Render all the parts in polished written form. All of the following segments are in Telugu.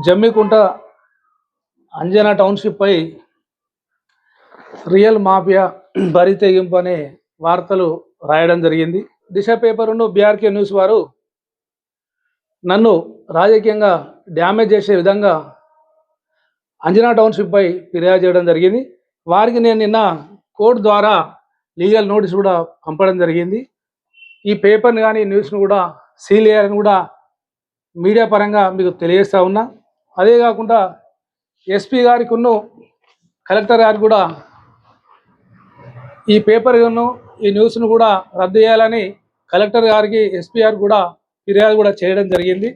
జమ్మికుంట అంజనా టౌన్షిప్ పై రియల్ మాఫియా బరి తెగింపు అనే వార్తలు రాయడం జరిగింది. దిశ పేపరును బీఆర్కే న్యూస్ వారు నన్ను రాజకీయంగా డ్యామేజ్ చేసే విధంగా అంజనా టౌన్షిప్ పై ఫిర్యాదు చేయడం జరిగింది. వారికి నేను నిన్న కోర్టు ద్వారా లీగల్ నోటీస్ కూడా పంపడం జరిగింది. ఈ పేపర్ని కానీ న్యూస్ను కూడా సీల్ చేయాలని కూడా మీడియా పరంగా మీకు తెలియజేస్తా ఉన్నా. అదే కాకుండా ఎస్పీ గారికి కలెక్టర్ గారికి కూడా ఈ పేపర్ను ఈ న్యూస్ను కూడా రద్దు చేయాలని కలెక్టర్ గారికి ఎస్పీ గారికి కూడా ఫిర్యాదు కూడా చేయడం జరిగింది.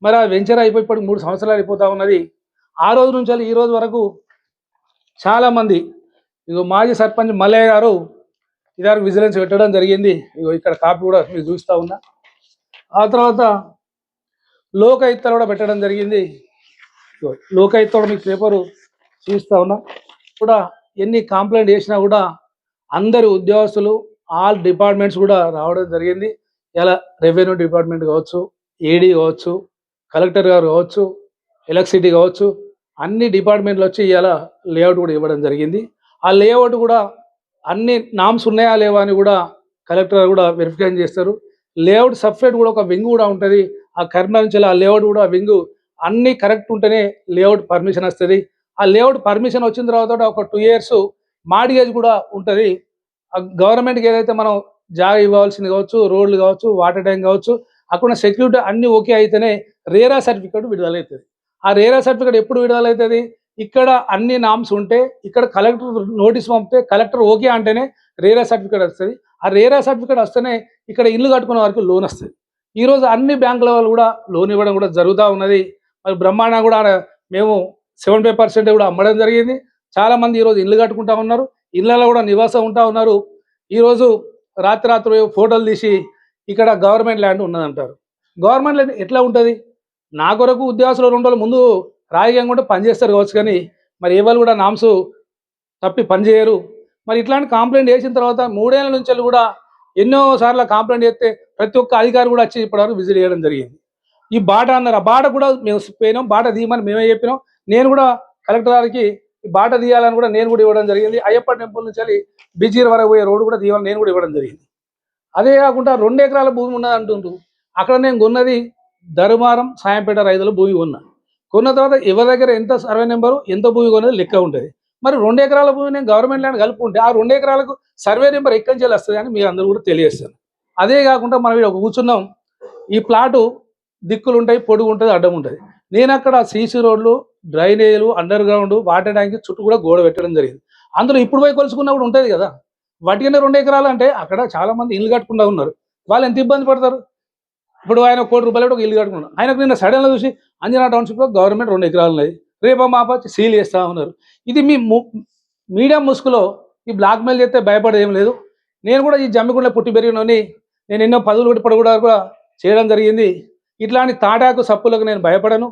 మరి ఆ వెంచర్ అయిపోయి ఇప్పుడు 3 సంవత్సరాలు అయిపోతూ ఉన్నది. ఆ రోజు నుంచి ఈ రోజు వరకు చాలామంది మాజీ సర్పంచ్ మల్లయ్య గారు ఇదారు విజిలెన్స్ పెట్టడం జరిగింది. ఇక్కడ కాపీ కూడా మీకు చూస్తూ ఉన్నా. ఆ తర్వాత లోకాయుక్తలు కూడా పెట్టడం జరిగింది. లోకాయుక్త మీకు పేపరు చూస్తూ ఉన్నా. కూడా ఎన్ని కంప్లైంట్ చేసినా కూడా అందరి ఉద్యోగస్తులు ఆల్ డిపార్ట్మెంట్స్ కూడా రావడం జరిగింది. ఇలా రెవెన్యూ డిపార్ట్మెంట్ కావచ్చు, ఏడీ కావచ్చు, కలెక్టర్ గారు కావచ్చు, ఎలక్ట్రిసిటీ కావచ్చు, అన్ని డిపార్ట్మెంట్లు వచ్చి ఇలా లేఅవుట్ కూడా ఇవ్వడం జరిగింది. ఆ లేఅవుట్ కూడా అన్ని నామ్స్ ఉన్నాయా లేవా అని కూడా కలెక్టర్ కూడా వెరిఫికేషన్ చేస్తారు. లేఅవుట్ సపరేట్ కూడా ఒక వింగ్ కూడా ఉంటుంది. ఆ కర్మాంచల ఆ లేఅవుట్ కూడా వింగ్ అన్నీ కరెక్ట్ ఉంటేనే లేఅవుట్ పర్మిషన్ వస్తుంది. ఆ లేఅవుట్ పర్మిషన్ వచ్చిన తర్వాత ఒక 2 years మార్టిగేజ్ కూడా ఉంటుంది. గవర్నమెంట్కి ఏదైతే మనం జాగా ఇవ్వాల్సింది కావచ్చు, రోడ్లు కావచ్చు, వాటర్ ట్యాంక్ కావచ్చు, అక్కడ సెక్యూరిటీ అన్నీ ఓకే అయితేనే రేరా సర్టిఫికేట్ విడుదలవుతుంది. ఆ రేరా సర్టిఫికేట్ ఎప్పుడు విడుదలవుతుంది? ఇక్కడ అన్ని నామ్స్ ఉంటే, ఇక్కడ కలెక్టర్ నోటీస్ పంపితే కలెక్టర్ ఓకే అంటేనే రేరా సర్టిఫికేట్ వస్తుంది. ఆ రేరా సర్టిఫికేట్ వస్తేనే ఇక్కడ ఇల్లు కట్టుకునే వారికి లోన్ వస్తుంది. ఈరోజు అన్ని బ్యాంకుల వాళ్ళు కూడా లోన్ ఇవ్వడం కూడా జరుగుతూ ఉన్నది. మరి బ్రహ్మాండంగా కూడా మేము 75% కూడా అమ్మడం జరిగింది. చాలామంది ఈరోజు ఇల్లు కట్టుకుంటా ఉన్నారు, ఇళ్ళలో కూడా నివాసం ఉంటా ఉన్నారు. ఈరోజు రాత్రి ఫోటోలు తీసి ఇక్కడ గవర్నమెంట్ ల్యాండ్ ఉన్నదంటారు. గవర్నమెంట్ ల్యాండ్ ఎట్లా ఉంటుంది? నా కొరకు ఉద్యోగస్తులు 2 రోజుల ముందు రాజకీయంగా కూడా పనిచేస్తారు కావచ్చు, కానీ మరి ఎవరు కూడా నామ్స్ తప్పి పనిచేయరు. మరి ఇట్లాంటి కంప్లైంట్ చేసిన తర్వాత 3 ఏళ్ల నుంచి కూడా ఎన్నోసార్లు కంప్లైంట్ చేస్తే ప్రతి ఒక్క అధికారి కూడా వచ్చి ఇప్పటివరకు విజిట్ చేయడం జరిగింది. ఈ బాట అన్నారు, ఆ బాట కూడా మేము పోయినాం, బాట తీయమని మేమే చెప్పినాం. నేను కూడా కలెక్టర్ గారికి ఈ బాట తీయాలని కూడా నేను కూడా ఇవ్వడం జరిగింది. అయ్యప్ప టెంపుల్ నుంచి వెళ్ళి బిజీర్ వరకు పోయే రోడ్డు కూడా తీయాలని నేను కూడా ఇవ్వడం జరిగింది. అదే కాకుండా 2 ఎకరాల భూమి ఉన్నది అంటుండ్రు. అక్కడ నేను కొన్నది ధర్మారం సాయంపేట రైతుల భూమి కొన్న తర్వాత ఎవరి దగ్గర ఎంత సర్వే నెంబరు ఎంత భూమి కొన్నది లెక్క ఉంటుంది. మరి 2 ఎకరాల భూమి నేను గవర్నమెంట్ ల్యాండ్ కలుపుకుంటే ఆ 2 ఎకరాలకు సర్వే నెంబర్ ఎక్కడి నుంచి వస్తుంది అని మీరు అందరూ కూడా తెలియజేస్తారు. అదే కాకుండా మనం ఇక్కడ కూర్చున్నాం, ఈ ప్లాటు దిక్కులు ఉంటాయి, పొడుగు ఉంటుంది, అడ్డం ఉంటుంది. నేను అక్కడ సీసీ రోడ్లు, డ్రైనేజీలు, అండర్ గ్రౌండ్, వాటర్ ట్యాంక్ చుట్టూ కూడా గోడ పెట్టడం జరిగింది. అందులో ఇప్పుడు పోయి కొలుసుకున్నప్పుడు ఉంటుంది కదా. వాటికనే 2 ఎకరాలు అంటే అక్కడ చాలామంది ఇల్లు కట్టుకుంటూ ఉన్నారు. వాళ్ళు ఎంత ఇబ్బంది పడతారు? ఇప్పుడు ఆయన ₹1 కోటి ఒక ఇల్లు కట్టుకున్నాడు. ఆయనకు నిన్న సడన్గా చూసి అంజనా టౌన్షిప్లో గవర్నమెంట్ 2 ఎకరాలు ఉన్నాయి, రేపా మాపా సీల్ చేస్తూ ఉన్నారు. ఇది మీ మీడియా ముసుగులో ఈ బ్లాక్మెయిల్ చేస్తే భయపడేది ఏం లేదు. నేను కూడా ఈ జమ్మికుండ పుట్టి పెరిగినని నేను ఎన్నో పదవులు కొట్టి పడి కూడా చేయడం జరిగింది. ఇట్లాంటి తాటాకు సప్పులకు నేను భయపడను.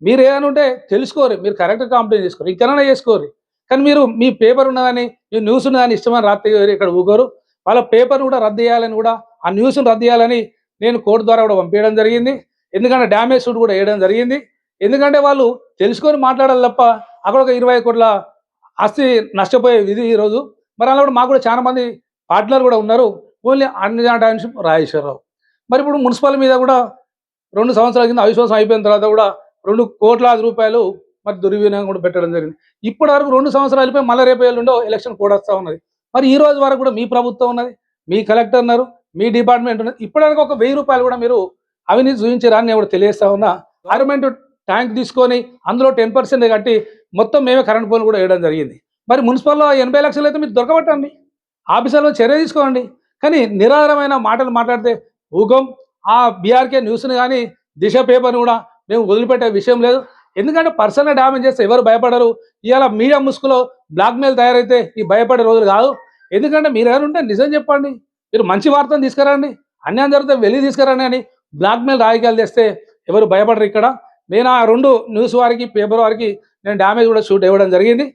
మీరు ఏమైనా ఉంటే తెలుసుకోరు, మీరు కరెక్ట్గా కంప్లైంట్ చేసుకోరు, ఇంకైనా చేసుకోరు. కానీ మీరు మీ పేపర్ ఉన్నదని, మీ న్యూస్ ఉన్నదని ఇష్టమని రాత్రి ఇక్కడ ఊగోరు. వాళ్ళ పేపర్ కూడా రద్దు చేయాలని కూడా, ఆ న్యూస్ను రద్దు చేయాలని నేను కోర్టు ద్వారా కూడా పంపించడం జరిగింది. ఎందుకంటే డ్యామేజ్ సూట్ కూడా వేయడం జరిగింది. ఎందుకంటే వాళ్ళు తెలుసుకొని మాట్లాడాలి తప్ప అక్కడ ఒక 20 కోట్ల ఆస్తి నష్టపోయే విధి ఈరోజు. మరి అలా కూడా మాకు కూడా చాలా మంది పార్ట్నర్ కూడా ఉన్నారు. Only Anjana township Rajeshwara Rao. మరి ఇప్పుడు మున్సిపల్ మీద కూడా 2 సంవత్సరాల కింద అవిశ్వాసం అయిపోయిన తర్వాత కూడా ₹2 కోట్ల మరి దుర్వినియోగం కూడా పెట్టడం జరిగింది. ఇప్పటి వరకు 2 సంవత్సరాలు అయిపోయి మళ్ళీ రేపు ఎల్లుండో ఎలక్షన్ కూడా వస్తూ ఉన్నది. మరి ఈ రోజు వరకు కూడా మీ ప్రభుత్వం ఉన్నది, మీ కలెక్టర్ ఉన్నారు, మీ డిపార్ట్మెంట్ ఉన్నది. ఇప్పటివరకు ఒక ₹1000 కూడా మీరు అవినీతి చూపించారని నేను కూడా తెలియజేస్తా ఉన్నా. గవర్నమెంట్ ట్యాంక్ తీసుకొని అందులో 10% కట్టి మొత్తం మేమే కరెంట్ పోలు కూడా వేయడం జరిగింది. మరి మున్సిపల్లో 80 లక్షలు అయితే మీరు దొరకబట్టండి, ఆఫీసర్లో చర్య తీసుకోండి. కానీ నిరాధారమైన మాటలు మాట్లాడితే ఊగం. ఆ బీఆర్కే న్యూస్ని కానీ దిశ పేపర్ని కూడా మేము వదిలిపెట్టే విషయం లేదు. ఎందుకంటే పర్సనల్ డ్యామేజ్ చేస్తే ఎవరు భయపడరు. ఇవాళ మీడియా ముసుగులో బ్లాక్మెయిల్ తయారైతే ఈ భయపడే రోజులు కాదు. ఎందుకంటే మీరు ఎవరు ఉంటే నిజం చెప్పండి, మీరు మంచి వార్తను తీసుకురండి, అన్యాయం జరిగితే వెళ్ళి తీసుకురండి అని బ్లాక్మెయిల్ రాజకీయాలు చేస్తే ఎవరు భయపడరు. ఇక్కడ నేను ఆ 2 న్యూస్ వారికి, పేపర్ వారికి నేను డ్యామేజ్ కూడా షూట్ ఇవ్వడం జరిగింది.